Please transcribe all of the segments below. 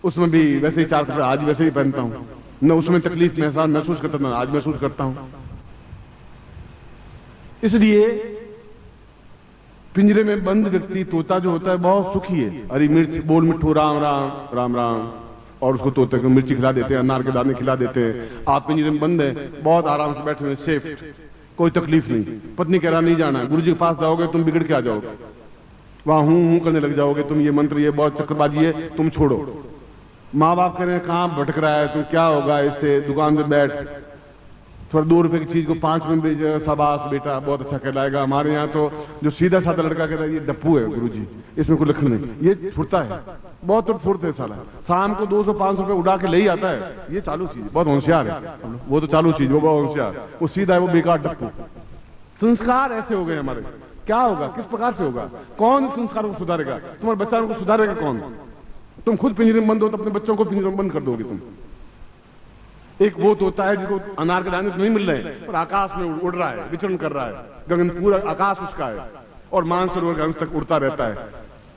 उसमें भी वैसे ही 4 कपड़े आज वैसे ही पहनता हूं, न उसमें तकलीफ महसूस करता था, आज महसूस करता हूं। इसलिए पिंजरे में बंद व्यक्ति, तोता जो होता है, बहुत सुखी है। हरी मिर्च बोल मिठू राम राम राम राम, और उसको तोते को मिर्ची खिला देते हैं, अनार के दाने खिला देते हैं। आप पिंजरे में बंद है, बहुत आराम से बैठे हुए, सेफ, कोई तकलीफ नहीं। पत्नी कह रहा नहीं जाना, गुरु जी के पास जाओगे तुम बिगड़ के आ जाओगे, वहां हूं करने लग जाओगे, तुम ये मंत्र ये बहुत चक्रबाजी है, तुम छोड़ो। माँ बाप कह रहे हैं कहां भटक रहा है तुम, क्या होगा इससे, दुकान पे बैठ, थोड़ा 2 रुपए की चीज को 5 में बेच, शाबाश बेटा बहुत अच्छा कहलाएगा। हमारे यहाँ तो जो सीधा साधा लड़का कहता है ये डप्पू है गुरुजी, इसमें कोई लक्षण नहीं, ये छुटता है, बहुत तो फुर्ते है साला, शाम को 200-500 रुपए उड़ा के ले ही आता है, ये चालू चीज, बहुत होशियार है वो, तो चालू चीज, वो बहुत होशियार, वो सीधा है, वो बेकार डप्पू। संस्कार ऐसे हो गए हमारे, क्या होगा, किस प्रकार से होगा, कौन संस्कारों को सुधारेगा, तुम्हारे बच्चों को सुधारेगा कौन? तुम खुद पिंजरे में बंद हो तो अपने बच्चों को पिंजरे में बंद कर दोगे तुम। एक वो तोता है जिसको अनार के दाने तो नहीं मिल रहे हैं, पर आकाश में उड़ रहा है, विचरण कर रहा है, गगन पूरा आकाश उसका है, और मानसरोवर का हंस तक उड़ता रहता है।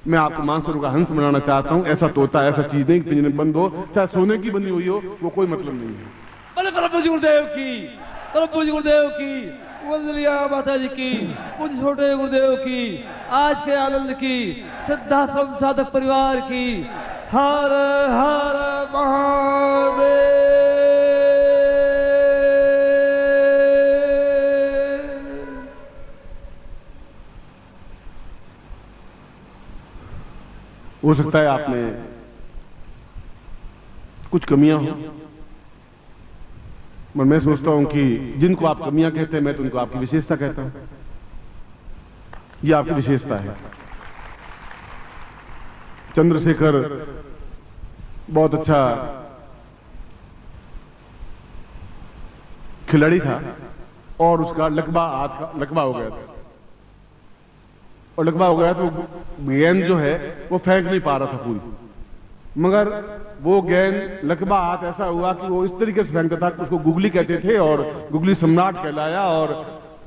मैं आपको मानसरोवर का हंस बनाना चाहता हूं, ऐसा तोता, ऐसा चीज नहीं पिंजरे में बंद हो, चाहे सोने की बनी हुई हो, वो कोई मतलब नहीं है। बोले प्रभु जी गुरुदेव की, प्रभु जी गुरुदेव की, वंदलिया माता जी की, मुझे छोटे गुरुदेव की, आज के आनंद की, सिद्धाश्रम साधक परिवार की, हर हर महादेव। हो सकता है आप में कुछ कमियां हो, पर मैं सोचता हूं कि जिनको आप कमियां कहते हैं, मैं तो उनको आपकी विशेषता कहता हूं। ये आपकी विशेषता है। चंद्रशेखर बहुत अच्छा खिलाड़ी था, और उसका लकवा हाथ का लकवा हो गया था, और लकवा हो गया तो गेंद जो है वो फेंक नहीं पा रहा था पूरी, मगर वो गेंद लकवा हाथ ऐसा हुआ कि वो इस तरीके से फेंकता था कि उसको गुगली कहते थे, और गुगली सम्राट कहलाया, और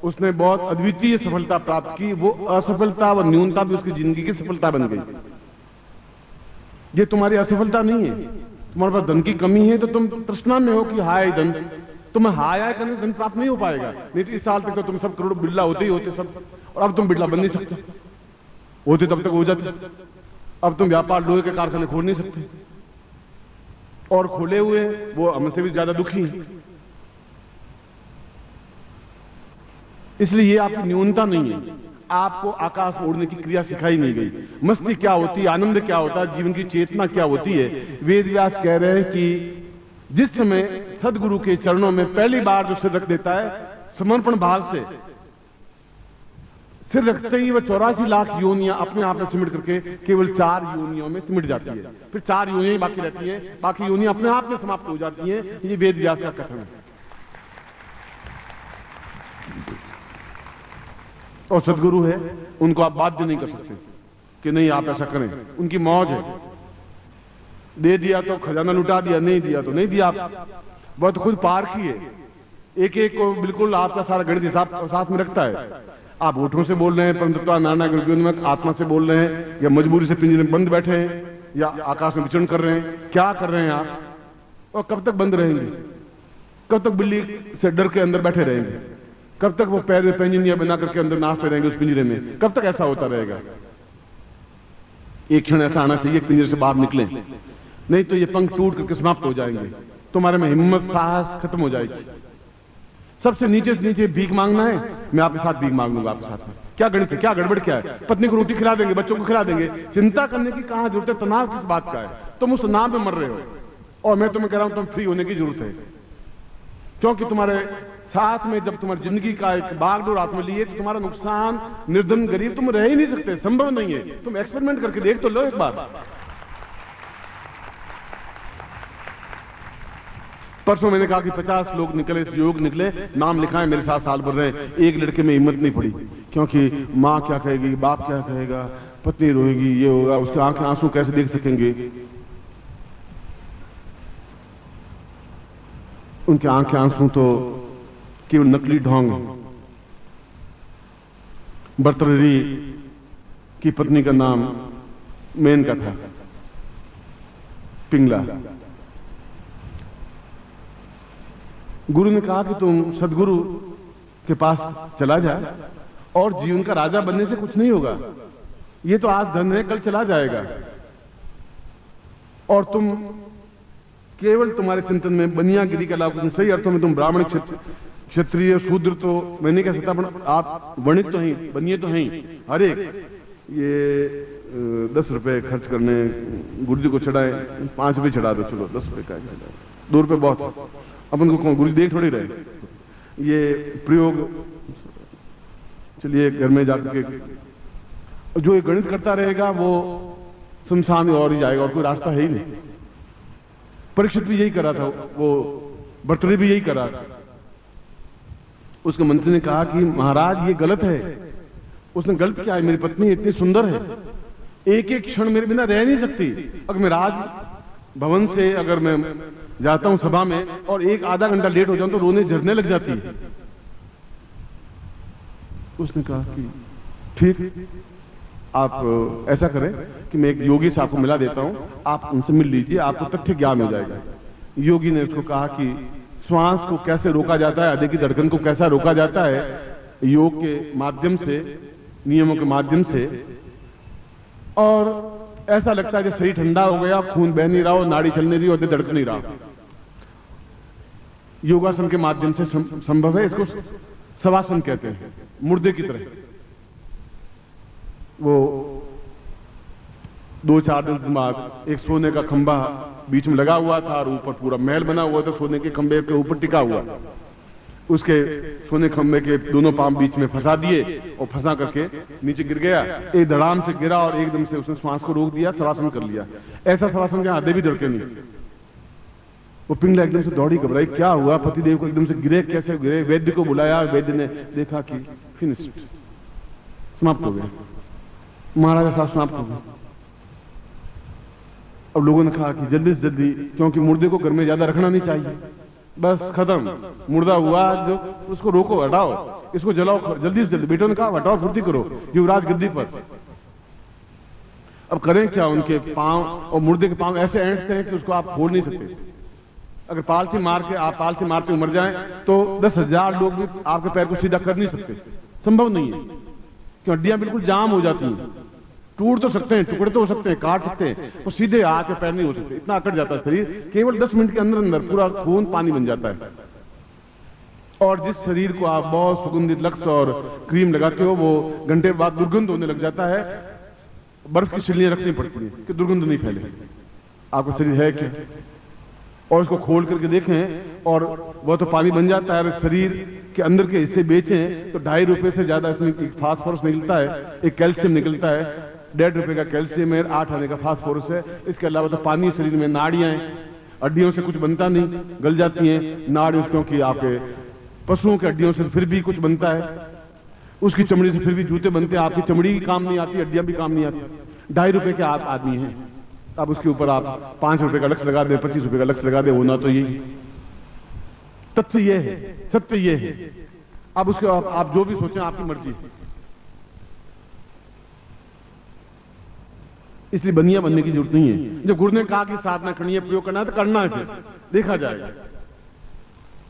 उसने बहुत अद्वितीय सफलता प्राप्त की। वो असफलता व न्यूनता भी उसकी जिंदगी की सफलता बन गई। ये तुम्हारी असफलता नहीं है, तुम्हारे पास धन की कमी है तो तुम तृष्णा में हो कि हाय धन, तुम्हें हाय हाय करने से धन प्राप्त नहीं हो पाएगा। नहीं तो इस साल तक तो तुम सब करोड़ बिरला होते ही होते सब, और अब तुम बिरला बन नहीं सकते, होते तब तक हो जाते। अब तुम व्यापार लोहे के कारखाने खोल नहीं सकते, और खोले हुए वो हमसे भी ज्यादा दुखी हैं। इसलिए ये आपकी न्यूनता नहीं है, आपको आकाश में उड़ने की क्रिया सिखाई नहीं गई। मस्ती क्या होती है, आनंद क्या होता है, जीवन की चेतना क्या होती है। वेद व्यास कह रहे हैं कि जिस समय सदगुरु के चरणों में पहली बार जो सिर रख देता है समर्पण भाव से, सिर रखते ही वह 84 लाख योनियां अपने आप में सिमट करके केवल 4 योनियों में सिमट जाती है। फिर 4 योनियां ही बाकी रहती हैं, बाकी योनियां अपने आप में समाप्त हो जाती हैं। ये वेद व्यास का कथन है। और सदगुरु है, उनको आप बाध्य नहीं कर सकते कि नहीं आप ऐसा करें, उनकी मौज है। दे दिया तो खजाना लुटा दिया, नहीं दिया तो नहीं दिया। वह तो खुद पारखी है, एक एक को बिल्कुल आपका सारा गणित हिसाब साथ में रखता है। आप होठों से बोल रहे हैं, परंतु नाना गुरुजी आत्मा से बोल रहे हैं, या मजबूरी से पिंजरे में बंद बैठे हैं, या आकाश में विचरण कर रहे हैं, क्या कर रहे हैं आप, और कब तक बंद रहेंगे, कब तक बिल्ली से डर के अंदर बैठे रहेंगे, कब तक वो पैर में पैंजनियां बना करके अंदर नाचते रहेंगे उस पिंजरे में, कब तक ऐसा होता रहेगा। एक क्षण ऐसा आना चाहिए पिंजरे से बाहर निकलें, नहीं तो ये पंख टूट करके समाप्त हो जाएंगे, तुम्हारे में हिम्मत साहस खत्म हो जाएगी। सबसे नीचे से नीचे भीख मांगना है, मैं आपके साथ भीख मांग लूंगा, आपके साथ में क्या गणित है, क्या गड़बड़ क्या है। पत्नी को रोटी खिला देंगे, बच्चों को खिला देंगे, चिंता करने की कहां जरूरत है, तनाव किस बात का है। तुम उस तनाव में मर रहे हो, और मैं तुम्हें कह रहा हूं तुम फ्री होने की जरूरत है, क्योंकि तुम्हारे साथ में जब तुम्हारी जिंदगी का एक बागडोर हाथ में लिए तो तुम्हारा नुकसान, निर्धन गरीब तुम रह ही नहीं सकते, संभव नहीं है। तुम एक्सपेरिमेंट करके देख तो लो एक बार। परसों मैंने कहा कि 50 लोग निकले, योग निकले, नाम लिखाएं, मेरे साथ साल भर रहे। एक लड़के में हिम्मत नहीं पड़ी, क्योंकि माँ क्या कहेगी, बाप क्या कहेगा, पत्नी रोएगी, ये होगा, उसके आंखें आंसू कैसे देख सकेंगे। उनके आंखें आंसू तो केवल नकली ढोंग है। भर्तृहरि की पत्नी का नाम मेनका था, पिंगला। गुरु ने कहा कि तुम सदगुरु के पास चला जा और जीवन का राजा बनने से कुछ नहीं होगा, ये तो आज धन है कल चला जाएगा, और तुम केवल तुम्हारे चिंतन में बनियागिरी का लाभ, सही अर्थों में तुम ब्राह्मण क्षत्रिय शूद्र तो मैं नहीं कह सकता, पर आप वर्णित तो हैं, बनिए तो हैं हर एक। ये 10 रुपए खर्च करने गुरु जी को चढ़ाए, 5 रुपए चढ़ा दो, चलो 10 रुपए का 2 रुपए बहुत, अपन को गुरु देख थोड़ी रहे। ये प्रयोग चलिए घर में जाकर के जो ये गणित करता रहेगा वो शमशान में और ही जाएगा, और कोई रास्ता है ही नहीं। परीक्षित भी यही करा था, वो भर्तृहरि भी यही करा था। उसके मंत्री ने कहा कि महाराज ये गलत है। उसने गलत क्या है, मेरी पत्नी इतनी सुंदर है, एक एक क्षण मेरे बिना रह नहीं सकती। अगर मैं राज भवन से अगर मैं जाता हूं सभा में और एक आधा घंटा लेट हो जाऊं तो रोने झरने लग जाती है। उसने कहा कि ठीक, आप ऐसा करें कि मैं एक योगी से आपको मिला देता हूं, आप उनसे मिल लीजिए, आपको तथ्य ज्ञान हो जाएगा। योगी ने उसको कहा कि श्वास को कैसे रोका जाता है, हृदय की धड़कन को कैसा रोका जाता है, योग के माध्यम से, नियमों के माध्यम से, और ऐसा लगता है कि शरीर ठंडा हो गया, खून बह नहीं रहा हो, नाड़ी चल नहीं रही, हृदय धड़क नहीं रहा। योगासन के माध्यम से संभव है। इसको शवासन कहते हैं, मुर्दे की तरह। वो 2-4 दिन बाद एक सोने का खंभा बीच में लगा हुआ था और ऊपर पूरा महल बना हुआ था, सोने के खंभे के ऊपर टिका हुआ। उसके सोने खंभे के दोनों पांव बीच में फंसा दिए और फंसा करके नीचे गिर गया। एक धड़ाम से गिरा और एकदम से उसने श्वास को रोक दिया, शवासन कर लिया। ऐसा शवासन जहां हृदय भी धड़के नहीं। वो पिंगला एकदम से दौड़ी, घबराई, क्या हुआ, पतिदेव को एकदम से गिरे, कैसे गिरे। वैद्य को बुलाया, वैद्य ने देखा कि फिनिश्ड, समाप्त हो गया, महाराजा साहब समाप्त हो गए। अब लोगों ने कहा कि जल्दी से जल्दी, क्योंकि मुर्दे को घर में ज्यादा रखना नहीं चाहिए, बस खत्म, मुर्दा हुआ जो उसको रोको, हटाओ, इसको जलाओ जल्दी से जल्दी। बेटों ने कहा हटाओ, फुर्ती करो, युवराज गद्दी पर। अब करें क्या, उनके पांव और मुर्दे के पांव ऐसे ऐंठते हैं कि उसको आप फोड़ नहीं सकते। अगर पालथी मार के आप पालथी मारते मर जाएं तो 10,000 लोग भी आपके पैर को सीधा कर नहीं सकते, संभव नहीं है, क्यों हड्डियां बिल्कुल जाम हो जाती हैं। टूट तो सकते हैं, टुकड़े तो हो सकते हैं, काट सकते हैं, और सीधे हाथ के पैर नहीं हो सकते, इतना अकड़ जाता है शरीर। केवल 10 मिनट के अंदर अंदर पूरा खून पानी बन जाता है। और जिस शरीर को आप बहुत सुगंधित लक्स और क्रीम लगाते हो, वो घंटे बाद दुर्गंध होने लग जाता है। बर्फ की सिल्लियां रखनी पड़ती है कि दुर्गंध नहीं फैले। आपका शरीर है क्या, और उसको खोल करके देखें और वह तो पानी बन जाता है। शरीर के अंदर के हिस्से बेचें तो 2.5 रुपए से ज्यादा इसमें एक फास्फोरस निकलता है, एक कैल्शियम निकलता है, 1.5 रुपए का कैल्शियम है, 8 आने का फास्फोरस है। इसके अलावा तो पानी शरीर में, नाड़ियां हैं, हड्डियों से कुछ बनता नहीं, गल जाती हैं नाड़ियों, क्योंकि आपके पशुओं के हड्डियों से फिर भी कुछ बनता है, उसकी चमड़ी से फिर भी जूते बनते हैं। आपकी चमड़ी भी काम नहीं आती, हड्डियां भी काम नहीं आती। 2.5 रुपए के आप आदमी हैं, अब उसके ऊपर आप 5 रुपए का लक्ष्य लगा दे, 25 रुपए का लक्ष्य लगा दे, होना तो यही। तथ्य ये है, सत्य ये है। अब उसके आप जो भी सोचें, आपकी मर्जी। इसलिए बनिया बनने की जरूरत नहीं है। जब गुरु ने कहा कि साधना करनी है, प्रयोग करना है, तो करना है, फिर देखा जाएगा।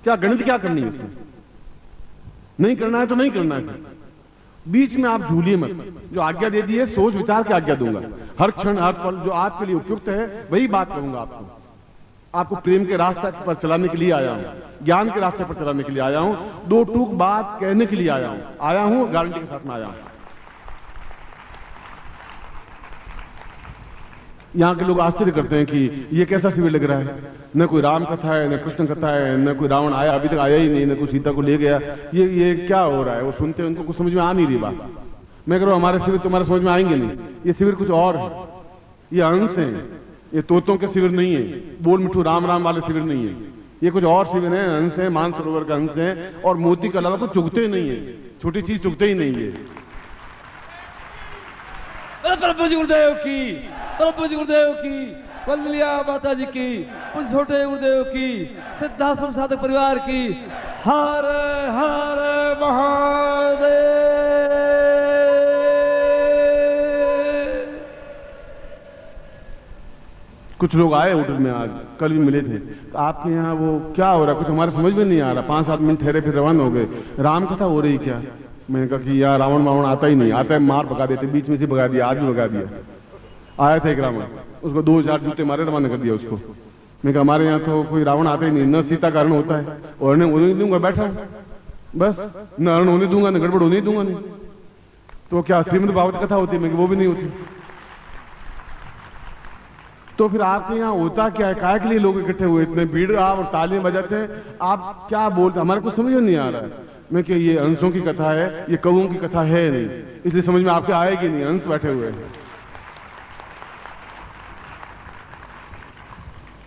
क्या गणित क्या करनी है इसमें, नहीं करना है तो नहीं करना है। बीच में आप झूलिए मत। जो आज्ञा दे दी है, सोच विचार की आज्ञा दूंगा। हर क्षण हर पल जो आपके लिए उपयुक्त है वही बात कहूंगा आपको। आपको प्रेम के रास्ते पर चलाने के लिए आया हूं, ज्ञान के रास्ते पर चलाने के लिए आया हूं, 2 टूक बात कहने के लिए आया हूं, गारंटी के साथ में आया हूं। यहां के लोग आश्चर्य करते हैं कि ये कैसा शिविर लग रहा है, न कोई राम कथा है, न कृष्ण कथा है, न कोई रावण आया, अभी तक आया ही नहीं, न कोई सीता को ले गया। ये क्या हो रहा है? वो सुनते हैं, उनको कुछ समझ में आ नहीं रही बात। मैं कह रहा हूं हमारे शिविर तुम्हारे समझ में आएंगे नहीं। ये शिविर कुछ और है, ये अंश है, ये तोतों के शिविर नहीं है, बोल मिठू राम राम वाले शिविर नहीं है। ये कुछ और शिविर है, अंश है, मानसरोवर का अंश है, और मोती के अलावा कुछ चुगते नहीं है, छोटी चीज चुगते ही नहीं है। प्रभु जी गुरुदेव की, प्रभु जी गुरुदेव की, वंदलिया माता जी की, उन छोटे गुरुदेव की, सिद्धाश्रम साधक परिवार की। हर हर महादेव। कुछ लोग आए होटल में, आज कल भी मिले थे, तो आपके यहाँ वो क्या हो रहा है, कुछ हमारे समझ में नहीं आ रहा। 5-7 मिनट ठहरे फिर रवाना हो गए। राम कथा हो रही क्या? मैंने कहा कि यार रावण वावण आता ही नहीं, आता है मार भगा देते, बीच में से भगा दिया, आज भी भगा दिया। आया था एक रावण, उसको 2-4 जूते मारे, रवाना कर दिया उसको। मैं कहा हमारे यहाँ तो कोई रावण आता ही नहीं, न सीता का हरण होता है, और न होने दूंगा, बैठा हूं बस, न हरण होने दूंगा, न गड़बड़ होने दूंगा। नहीं तो क्या श्रीमद् भागवत कथा होती है? मैं वो भी नहीं होती। तो फिर आपके यहाँ होता क्या है? काय के लिए लोग इकट्ठे हुए, इतने भीड़, आप तालियां बजाते हैं, आप क्या बोलते, हमारे को समझ में नहीं आ रहा है। मैं क्या ये हंसों की कथा है, ये कौओं की कथा है नहीं, इसलिए समझ में आपके आएगी नहीं। हंस बैठे हुए हैं,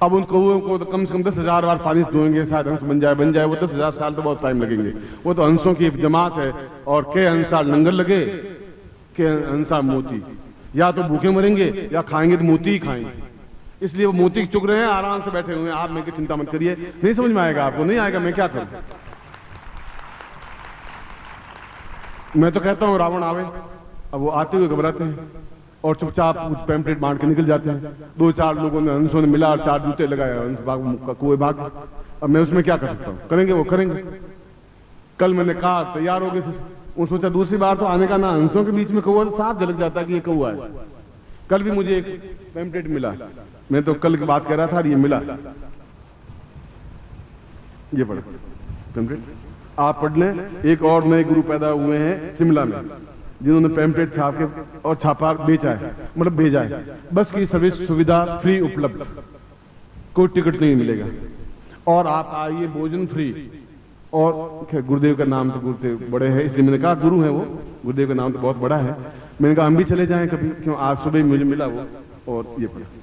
अब उन कौओं को तो कम से कम 10,000 बार पानी से धोएंगे, शायद हंस बन जाए। वो 10,000 साल तो बहुत टाइम लगेंगे। वो तो हंसों की जमात है, और के हंसा लंगर लगे, के हंसा मोती, या तो भूखे मरेंगे या खाएंगे तो मोती ही खाएंगे। इसलिए वो मोती चुग रहे हैं, आराम से बैठे हुए हैं। आप मैं की चिंता मत करिए, नहीं समझ में आएगा आपको, नहीं आएगा, मैं क्या करूं। मैं तो कहता हूं रावण आवे, अब वो आते हुए घबराते हैं और चुपचाप पैम्पलेट बांट के निकल जाते हैं। 2-4 लोगों ने हंसों ने मिला और 4 जूते लगाए, हंस भाग कुएं भाग। अब मैं उसमें क्या कर सकता हूं? करेंगे वो करेंगे। कल मैंने कहा तैयार हो गए, वो सोचा दूसरी बार तो आने का ना, हंसों के बीच में कौआ तो साफ झलक जाता कि ये कौआ है। कल भी मुझे एक पैम्पलेट मिला, मैं तो कल की बात कह रहा था, ये मिला, ये पढ़ पैम्पलेट, आप पढ़ लें। एक और नए गुरु पैदा हुए हैं शिमला में, जिन्होंने पैम्पलेट छाप के और छापा बेचा है, मतलब भेजा है। बस की सर्विस सुविधा फ्री उपलब्ध, कोई टिकट नहीं मिलेगा, और आप आइए, भोजन फ्री। और गुरुदेव का नाम तो गुरुदेव बड़े हैं, इसलिए मैंने कहा गुरु है वो, गुरुदेव का नाम तो बहुत बड़ा है। मैंने कहा हम भी चले जाएं कभी, क्यों आज सुबह मुझे मिला वो, और ये पढ़ा।